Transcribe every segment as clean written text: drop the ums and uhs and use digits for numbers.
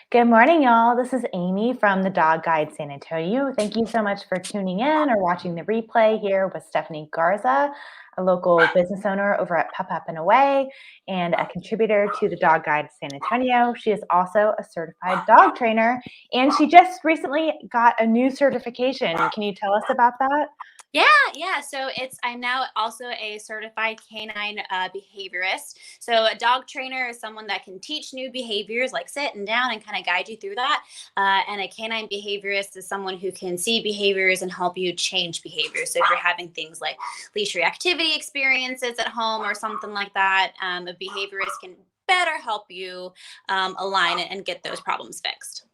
Good morning, y'all. This is Amy from the Dog Guide San Antonio. Thank you so much for tuning in or watching the replay here with Stephanie Garza, a local business owner over at Pup Up and Away and a contributor to the Dog Guide San Antonio. She is also a certified dog trainer, and she just recently got a new certification. Can you tell us about that? Yeah. So I'm now also a certified canine behaviorist. So a dog trainer is someone that can teach new behaviors, like sitting down and kind of guide you through that. And a canine behaviorist is someone who can see behaviors and help you change behaviors. So if you're having things like leash reactivity experiences at home or something like that, a behaviorist can better help you align it and get those problems fixed.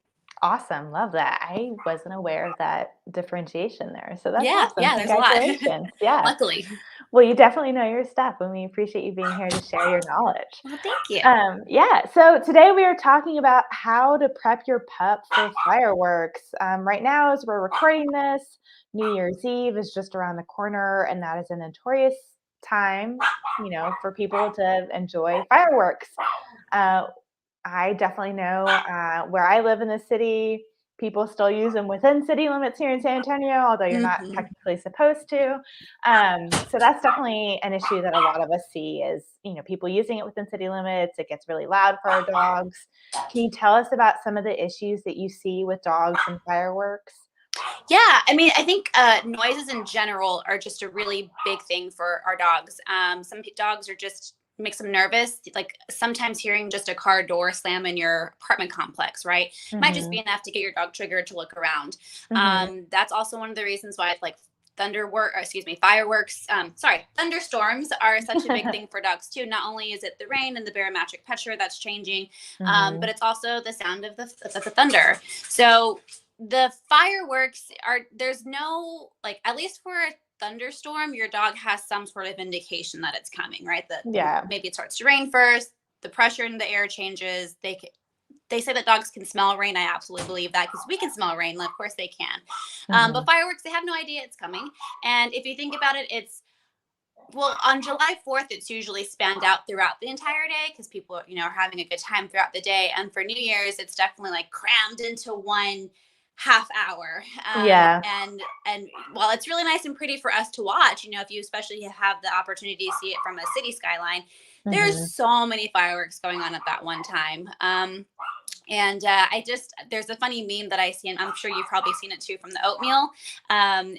Awesome. Love that. I wasn't aware of that differentiation there. So that's Yeah, awesome. yeah, there's a lot. Congratulations. Yes. Luckily. Well, you definitely know your stuff, and we appreciate you being here to share your knowledge. Well, thank you. Yeah, so today we are talking about how to prep your pup for fireworks. Right now, as we're recording this, New Year's Eve is just around the corner, and that is a notorious time, for people to enjoy fireworks. Uh, I definitely know where I live in the city, people still use them within city limits here in San Antonio, although you're not Mhm. technically supposed to. So that's definitely an issue that a lot of us see is, people using it within city limits. It gets really loud for our dogs. Can you tell us about some of the issues that you see with dogs and fireworks? Yeah, I mean, I think noises in general are just a really big thing for our dogs. Dogs are just makes them nervous. Like sometimes hearing just a car door slam in your apartment complex, right? Might just Mhm. be enough to get your dog triggered to look around. Mhm. That's also one of the reasons why like fireworks. Thunderstorms are such a big thing for dogs too. Not only is it the rain and the barometric pressure that's changing, but Mhm. it's also the sound of the thunder. So the fireworks are there's no like at least for a thunderstorm your dog has some sort of indication that it's coming, right? That Yeah. maybe it starts to rain first, the pressure in the air changes. They say that dogs can smell rain. I absolutely believe that because we can smell rain. Of course they can. But Mhm. fireworks, they have no idea it's coming. And if you think about it, on July 4th, it's usually spanned out throughout the entire day because people, are having a good time throughout the day. And for New Year's, it's definitely like crammed into one half hour. Yeah. And while it's really nice and pretty for us to watch, if you especially have the opportunity to see it from a city skyline, there's Mhm. so many fireworks going on at that one time. And there's a funny meme that I see, and I'm sure you've probably seen it too from the oatmeal.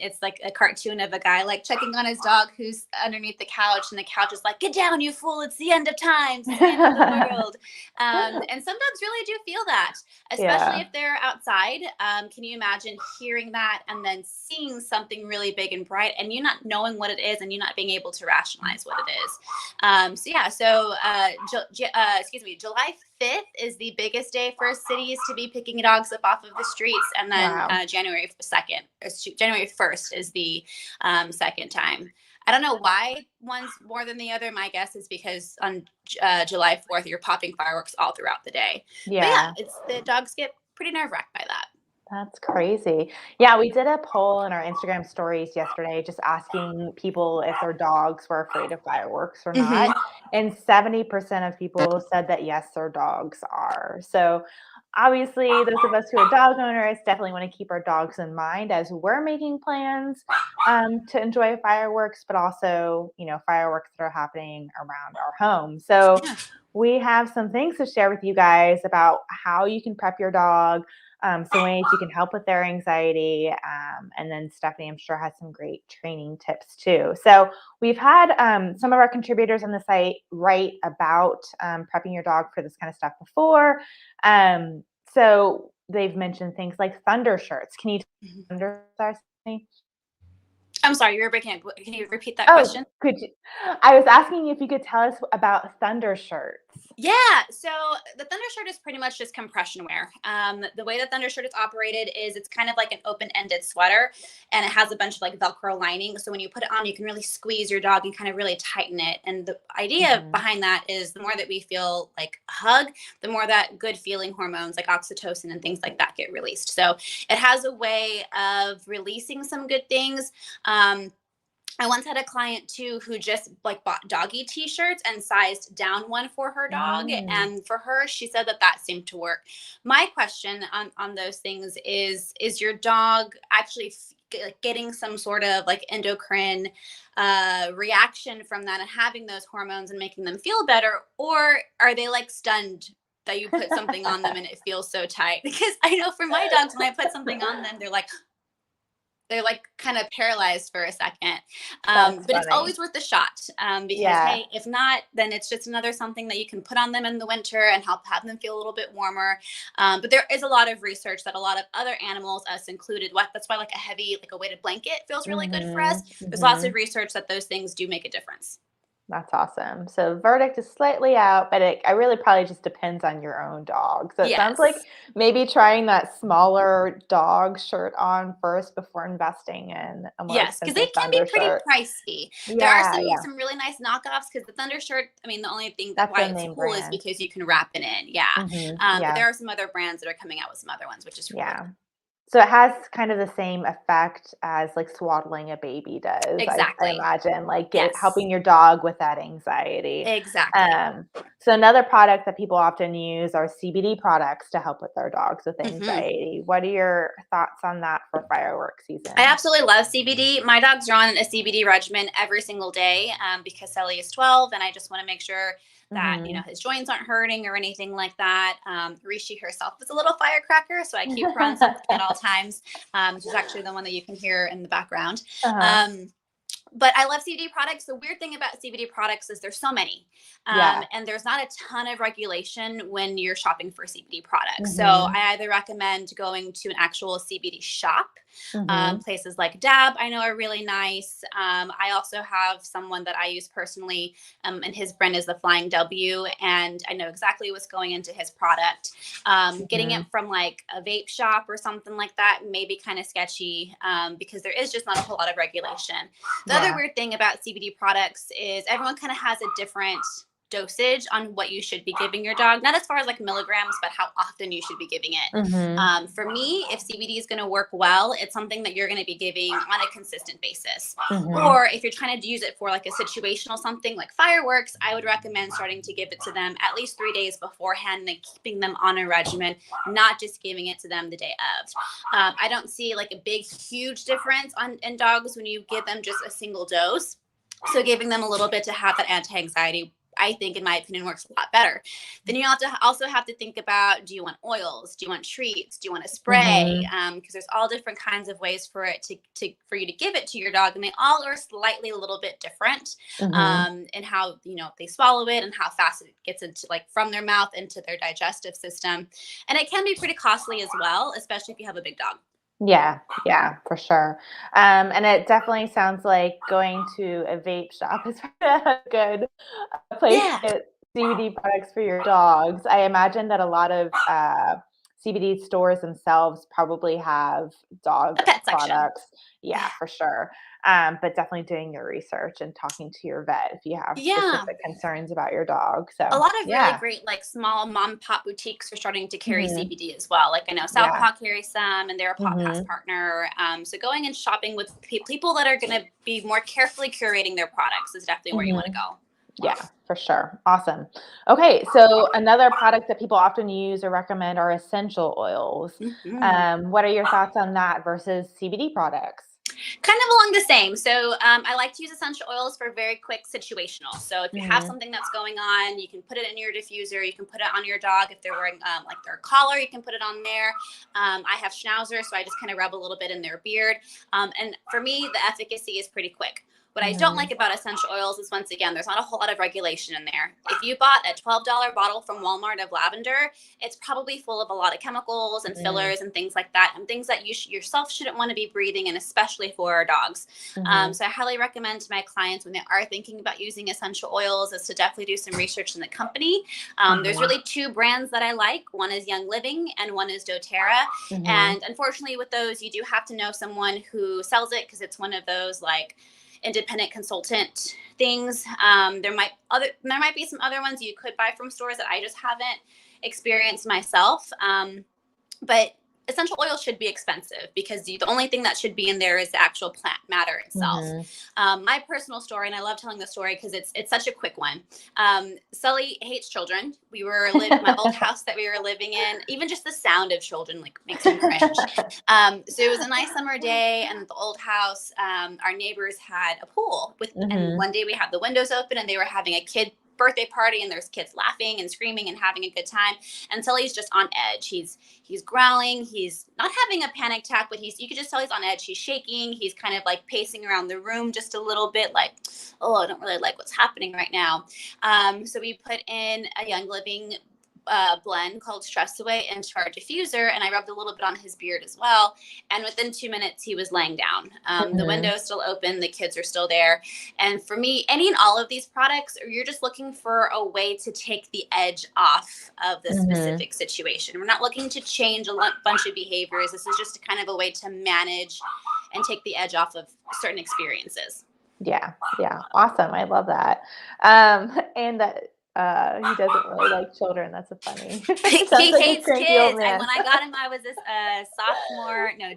It's like a cartoon of a guy like checking on his dog who's underneath the couch, and the couch is like, "Get down, you fool! It's the end of times, it's the end of the world." And some dogs really do feel that, especially Yeah. if they're outside. Can you imagine hearing that and then seeing something really big and bright, and you not knowing what it is, and you not being able to rationalize what it is? July 5th is the biggest day for cities to be picking dogs up off of the streets, and then Wow. January 1st is the second time. I don't know why one's more than the other. My guess is because on July 4th you're popping fireworks all throughout the day. But yeah, Yeah. it's the dogs get pretty nerve wracked by that. That's crazy. Yeah, we did a poll in our Instagram stories yesterday just asking people if their dogs were afraid of fireworks or not. Hmm. And 70% of people said that yes, their dogs are. So obviously, those of us who are dog owners definitely want to keep our dogs in mind as we're making plans to enjoy fireworks, but also, fireworks that are happening around our home. So Yeah. we have some things to share with you guys about how you can prep your dog, some ways you can help with their anxiety. And then Stephanie, I'm sure, has some great training tips too. So we've had some of our contributors on the site write about prepping your dog for this kind of stuff before. So they've mentioned things like thunder shirts. Can you Mhm. thunder shirts? I'm sorry, you were breaking up. Can you repeat that Oh, question? could you? I was asking if you could tell us about thunder shirts. Yeah, so the Thundershirt is pretty much just compression wear. The way the Thundershirt is operated is it's kind of like an open-ended sweater, and it has a bunch of like Velcro lining. So when you put it on, you can really squeeze your dog and kind of really tighten it. And the idea Hmm. behind that is the more that we feel like a hug, the more that good feeling hormones like oxytocin and things like that get released. So it has a way of releasing some good things. I once had a client too who just like bought doggy t-shirts and sized down one for her dog. Mm. And for her, she said that that seemed to work. My question on those things is your dog actually like getting some sort of like endocrine reaction from that and having those hormones and making them feel better? Or are they like stunned that you put something on them and it feels so tight? Because I know for my dogs, when I put something on them, they're like kind of paralyzed for a second. That's But it's funny. always worth the shot, because Yeah. hey, if not, then it's just another something that you can put on them in the winter and help have them feel a little bit warmer. But there is a lot of research that a lot of other animals, us included, that's why like a heavy, like a weighted blanket feels really good for us. Mhm, There's lots of mhm. research that those things do make a difference. That's awesome. So verdict is slightly out, but I really probably just depends on your own dog. So it sounds like Yes. maybe trying that smaller dog shirt on first before investing in a more Yes, because they expensive can be pretty undershirt. pricey. There are Yeah, yeah. some really nice knockoffs because the Thunder shirt. I mean, the only thing that That's why the it's name cool is brand. because you can wrap it in. Yeah, but Yeah, there are some other brands that are coming out with some other ones, which is really yeah. cool. So it has kind of the same effect as like swaddling a baby does. I Exactly. imagine like Yes. helping your dog with that anxiety. Exactly. Um, so another product that people often use are CBD products to help with their dogs with hmm anxiety. What are your thoughts on that for fireworks I season? absolutely love CBD. My dogs are on a CBD regimen every single day, because Sally is 12, and I just want to make sure that Hmm. his joints aren't hurting or anything like that. Rishi herself is a little firecracker, so I keep her on something at all times. She's actually the one that you can hear in the background. Uh-huh. Um, but I love CBD products. The weird thing about CBD products is there's so many, Yeah. and there's not a ton of regulation when you're shopping for CBD products. So Hmm. I either recommend going to an actual CBD shop. Hmm. Places like Dab, I know, are really nice. I also have someone that I use personally, and his brand is the Flying W, and I know exactly what's going into his product. Getting it Hmm. from like a vape shop or something like that may be kind of sketchy, because there is just not a whole lot of regulation. The other Yeah. weird thing about CBD products is everyone kind of has a different dosage on what you should be giving your dog, not as far as like milligrams, but how often you should be giving it. Hmm. For me, if CBD is going to work well, it's something that you're going to be giving on a consistent basis. Hmm. Or if you're trying to use it for like a situational something like fireworks, I would recommend starting to give it to them at least 3 days beforehand and keeping them on a regimen, not just giving it to them the day of. I don't see like a big, huge difference in dogs when you give them just a single dose. So giving them a little bit to have that anti-anxiety, I think, in my opinion, works a lot better. Then you also have to think about: do you want oils? Do you want treats? Do you want to spray? Hmm. Because there's all different kinds of ways for it for you to give it to your dog, and they all are slightly a little bit different, Hmm. in how they swallow it and how fast it gets into like from their mouth into their digestive system, and it can be pretty costly as well, especially if you have a big dog. Yeah, yeah, for sure. And it definitely sounds like going to a vape shop is a good place to Yeah, get CBD products for your dogs. I imagine that a lot of CBD stores themselves probably have dog a pet section. products. Yeah, Yeah. for sure. But definitely doing your research and talking to your vet if you have Yeah. specific concerns about your dog. A So, lot of really yeah. great like small mom and pop boutiques are starting to carry Hmm. CBD as well. Like I know Yeah. Southpaw carries some, and they're a Hmm. podcast partner. So going and shopping with people that are going to be more carefully curating their products is definitely where you want to Hmm. go. Yeah, for sure. Awesome. Okay, so another product that people often use or recommend are essential oils. Mhm. What are your thoughts on that versus CBD products? Kind of along the same. So I like to use essential oils for very quick situational. So if you have Mhm. something that's going on, you can put it in your diffuser. You can put it on your dog. If they're wearing like their collar, you can put it on there. I have schnauzers, so I just kind of rub a little bit in their beard. And for me, the efficacy is pretty quick. What I don't like Mhm. about essential oils is, once again, there's not a whole lot of regulation in there. If you bought a $12 bottle from Walmart of lavender, it's probably full of a lot of chemicals and Mm. fillers and things like that, and things that you yourself shouldn't want to be breathing, and especially for our dogs. Mhm. So I highly recommend to my clients, when they are thinking about using essential oils, is to definitely do some research in the company. There's Mhm. really two brands that I like. One is Young Living and one is doTERRA. Mhm. And unfortunately, with those, you do have to know someone who sells it, because it's one of those like independent consultant things. There might be some other ones you could buy from stores that I just haven't experienced myself. But essential oil should be expensive because the only thing that should be in there is the actual plant matter itself. Mm-hmm. My personal story, and I love telling the story because it's such a quick one. Sully hates children. My old house that we were living in, even just the sound of children like makes him cringe. So it was a nice summer day, and at the old house, our neighbors had a pool and one day we had the windows open, and they were having a kid birthday party, and there's kids laughing and screaming and having a good time. And Sully's just on edge. He's growling. He's not having a panic attack, but you could just tell he's on edge. He's shaking. He's kind of like pacing around the room just a little bit, like, oh, I don't really like what's happening right now. So we put in a Young Living blend called Stress Away into our diffuser, and I rubbed a little bit on his beard as well. And within 2 minutes, he was laying down. The window is still open, the kids are still there. And for me, any and all of these products, you're just looking for a way to take the edge off of the specific situation. We're not looking to change a bunch of behaviors. This is just kind of a way to manage and take the edge off of certain experiences. Yeah. Awesome. I love that. And that he doesn't really like children. That's a funny. He Like hates kids. And when I got him, I was this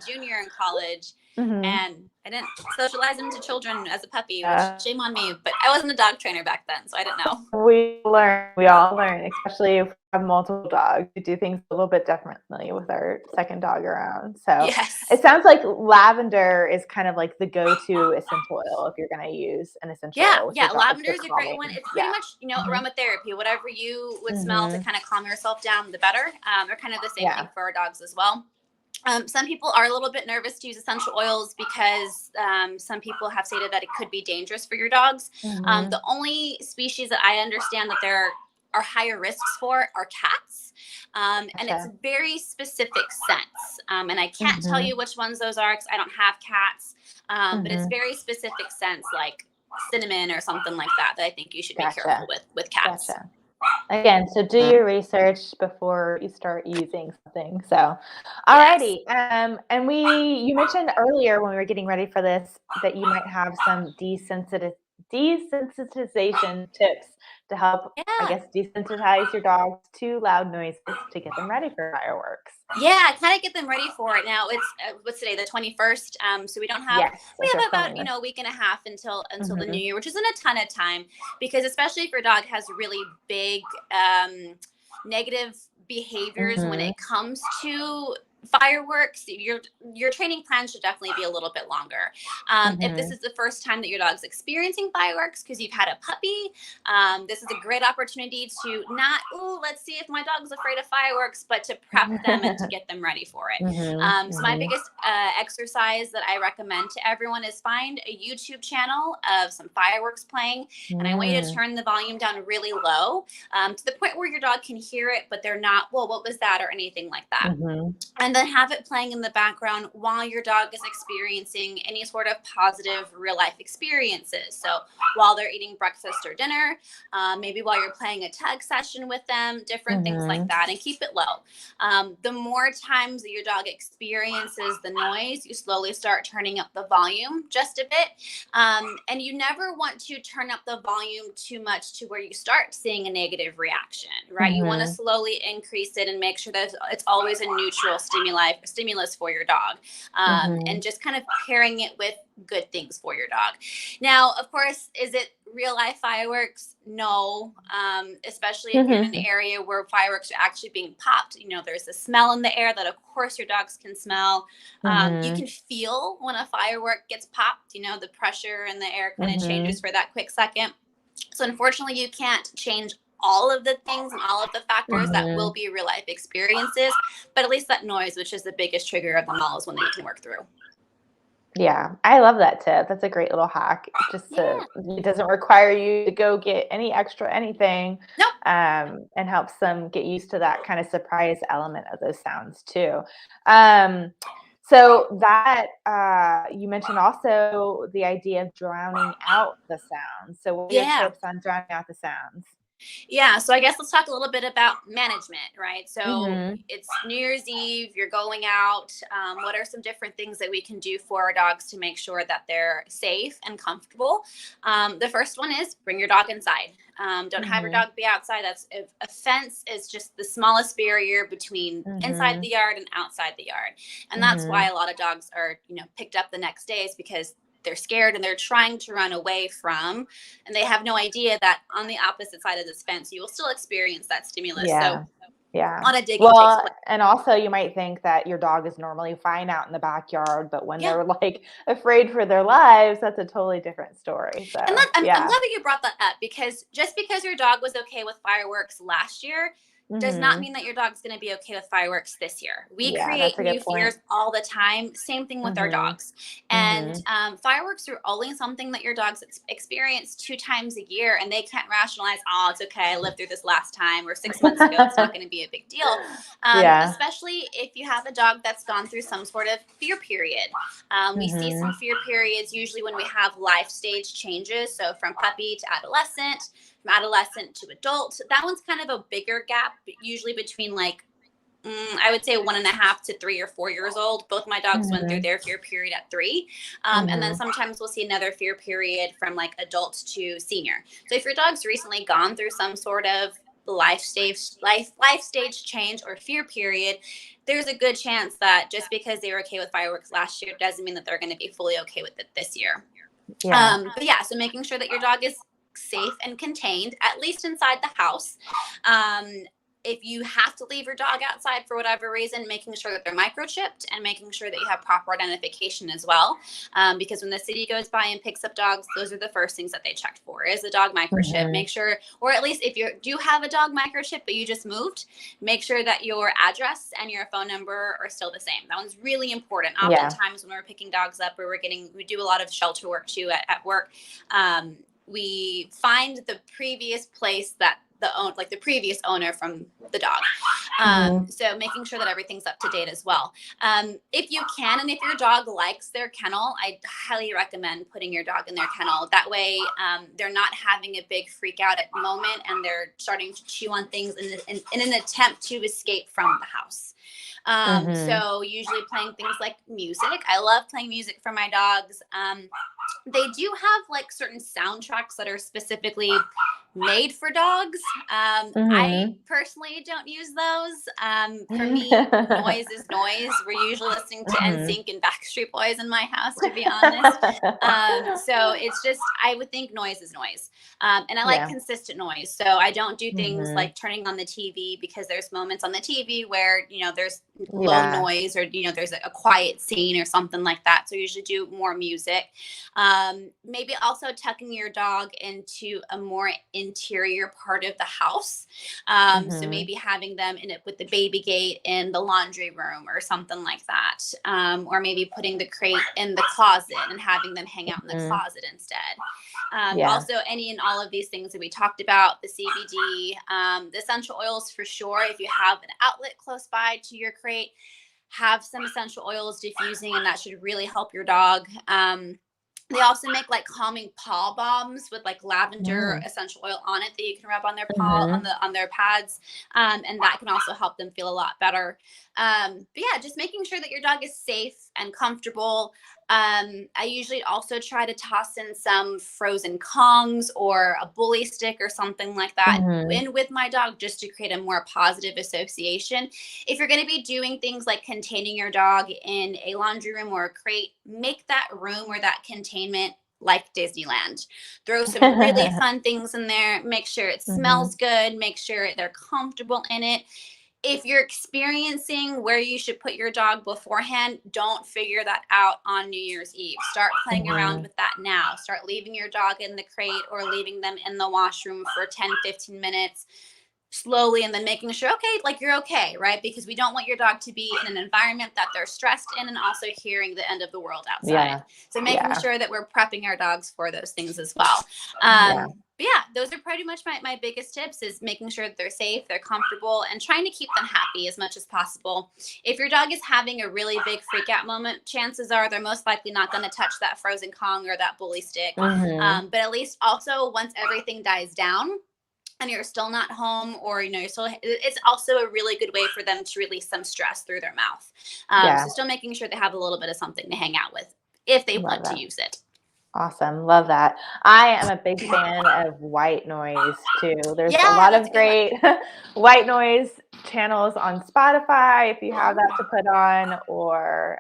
junior in college. And I didn't socialize him to children as a puppy, which shame on me, but I wasn't a dog trainer back then, so I didn't know. We all learn, especially if we have multiple dogs. We do things a little bit differently with our second dog around. So yes. It sounds like lavender is kind of like the go-to essential oil if you're going to use an essential oil. Yeah, lavender is a great one. It's pretty much, aromatherapy, whatever you would smell to kind of calm yourself down, the better. They're kind of the same thing for our dogs as well. Some people are a little bit nervous to use essential oils because some people have stated that it could be dangerous for your dogs. The only species that I understand that there are higher risks for are cats. And it's very specific scents. And I can't tell you which ones those are because I don't have cats. But it's very specific scents like cinnamon or something like that I think you should be careful with cats. Again, so do your research before you start using something. So, alrighty. And you mentioned earlier when we were getting ready for this that you might have some desensitization tips to help, I guess, desensitize your dogs to loud noises to get them ready for fireworks. Yeah, kind of get them ready for it. Now it's what's today, the 21st. So we don't have we have about a week and a half until the new year, which isn't a ton of time because especially if your dog has really big negative behaviors when it comes to fireworks, your training plan should definitely be a little bit longer. If this is the first time that your dog's experiencing fireworks because you've had a puppy, this is a great opportunity to not, let's see if my dog's afraid of fireworks, but to prep them and to get them ready for it. So my biggest exercise that I recommend to everyone is find a YouTube channel of some fireworks playing, and I want you to turn the volume down really low to the point where your dog can hear it, but they're not, well, what was that or anything like that. And then have it playing in the background while your dog is experiencing any sort of positive real life experiences. So while they're eating breakfast or dinner, maybe while you're playing a tug session with them, different things like that, and keep it low. The more times that your dog experiences the noise, you slowly start turning up the volume just a bit. And you never want to turn up the volume too much to where you start seeing a negative reaction, right? You want to slowly increase it and make sure that it's always a neutral stimulus for your dog, and just kind of pairing it with good things for your dog. Now, of course, is it real life fireworks? No, especially if you're in an area where fireworks are actually being popped. There's a smell in the air that, of course, your dogs can smell. You can feel when a firework gets popped. The pressure in the air kind of changes for that quick second. So unfortunately, you can't change all of the things and all of the factors that will be real life experiences, but at least that noise, which is the biggest trigger of them all, is one that you can work through. Yeah, I love that tip. That's a great little hack. It doesn't require you to go get any extra anything. Nope. And helps them get used to that kind of surprise element of those sounds too. So that you mentioned also the idea of drowning out the sounds. So what are your tips on drowning out the sounds? Yeah, so I guess let's talk a little bit about management, right? So Mhm. it's New Year's Eve, you're going out. What are some different things that we can do for our dogs to make sure that they're safe and comfortable? The first one is bring your dog inside. Don't have your Mhm. dog be outside. That's if a fence is just the smallest barrier between inside the Mhm. yard and outside the yard, and that's why Mhm. a lot of dogs are picked up the next day is because they're scared and they're trying to run away from, and they have no idea that on the opposite side of this fence you will still experience that stimulus. So Yeah. Yeah. a lot of digging takes Well, place. and also you might think that your dog is normally fine out in the backyard, but when Yeah. they're, like, afraid for their lives, that's a totally different story. And So, I'm yeah. glad that you brought that up, because just because your dog was okay with fireworks last year does not Mhm. mean that your dog's going to be okay with fireworks this year. We Yeah, that's create a good new point. fears all the time. Same thing with our Mhm. dogs. And Mhm. fireworks are only something that your dogs experience 2 times a year, and they can't rationalize, oh, it's okay. I lived through this last time, or 6 months ago. It's not going to be a big deal. Yeah. Especially if you have a dog that's gone through some sort of fear period. We see some Mhm. fear periods usually when we have life stage changes. So from puppy to adolescent, from adolescent to adult. That one's kind of a bigger gap, usually between like, I would say 1.5 to 3 or 4 years old. Both my dogs went through Mhm. their fear period at 3. And then Mhm. sometimes we'll see another fear period from like adult to senior. So if your dog's recently gone through some sort of life stage change or fear period, there's a good chance that just because they were okay with fireworks last year doesn't mean that they're going to be fully okay with it this year. Yeah. But yeah, so making sure that your dog is safe and contained, at least inside the house. Um, if you have to leave your dog outside for whatever reason, making sure that they're microchipped and making sure that you have proper identification as well. Because when the city goes by and picks up dogs, those are the first things that they check for is the dog microchip. Mhm. Make sure, or at least if you do have a dog microchip, but you just moved, make sure that your address and your phone number are still the same. That one's really important. Yeah. Oftentimes when we're picking dogs up, or we do a lot of shelter work too at work. We find the previous place that the previous owner from the dog. Mhm. So making sure that everything's up to date as well. If you can, and if your dog likes their kennel, I highly recommend putting your dog in their kennel. That way, they're not having a big freak out at the moment, and they're starting to chew on things in an attempt to escape from the house. Mhm. So usually playing things like music. I love playing music for my dogs. They do have like certain soundtracks that are specifically made for dogs. I Mhm. personally don't use those. For me, noise is noise. We're usually listening to Mhm. NSYNC and Backstreet Boys in my house, to be honest. So it's just, I would think noise is noise. And I like Yeah. consistent noise. So I don't do things Mhm. like turning on the TV, because there's moments on the TV where, there's low Yeah. noise, or, there's a quiet scene or something like that. So I usually do more music. Maybe also tucking your dog into a more interior part of the house. So Mhm. maybe having them in it with the baby gate in the laundry room or something like that. Or maybe putting the crate in the closet and having them hang out in the Mhm. closet instead. Yeah. Also, any and all of these things that we talked about, the CBD, the essential oils for sure. If you have an outlet close by to your crate, have some essential oils diffusing, and that should really help your dog. They also make like calming paw balms with like lavender Mm. essential oil on it that you can rub on their paw Mhm. on their pads, and that can also help them feel a lot better. But yeah, just making sure that your dog is safe and comfortable. I usually also try to toss in some frozen Kongs or a bully stick or something like that Mhm. in with my dog, just to create a more positive association. If you're going to be doing things like containing your dog in a laundry room or a crate, make that room or that containment like Disneyland. Throw some really fun things in there. Make sure it smells Mhm. good. Make sure they're comfortable in it. If you're experiencing where you should put your dog beforehand, don't figure that out on New Year's Eve. Start playing around Mhm. with that now. Start leaving your dog in the crate or leaving them in the washroom for 10-15 minutes slowly, and then making sure, okay, like you're okay, right? Because we don't want your dog to be in an environment that they're stressed in and also hearing the end of the world outside. Yeah. So making Yeah. sure that we're prepping our dogs for those things as well. Yeah. But yeah, those are pretty much my biggest tips, is making sure that they're safe, they're comfortable, and trying to keep them happy as much as possible. If your dog is having a really big freak out moment, chances are they're most likely not going to touch that frozen Kong or that bully stick. Mhm. But at least also, once everything dies down, and you're still not home, or you're still, it's also a really good way for them to release some stress through their mouth. Yeah, So still making sure they have a little bit of something to hang out with if they love want to that. use it. Awesome. Love that. I am a big fan of white noise too. There's a Yeah, lot that's of a good one. great white noise channels on Spotify if you have Oh, that to put on, or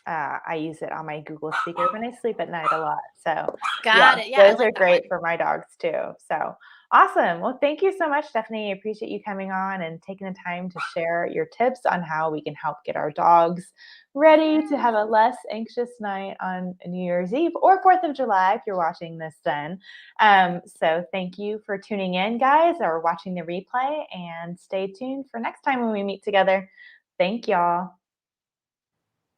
I use it on my Google speaker when I sleep at night a lot. So, yeah, got it. Yeah, I those are like that one. great for my dogs too. So, awesome. Well, thank you so much, Stephanie. I appreciate you coming on and taking the time to share your tips on how we can help get our dogs ready to have Yeah. a less anxious night on New Year's Eve or 4th of July if you're watching this then. So, thank you for tuning in, guys, or watching the replay, and stay tuned for next time when we meet together. Thank y'all.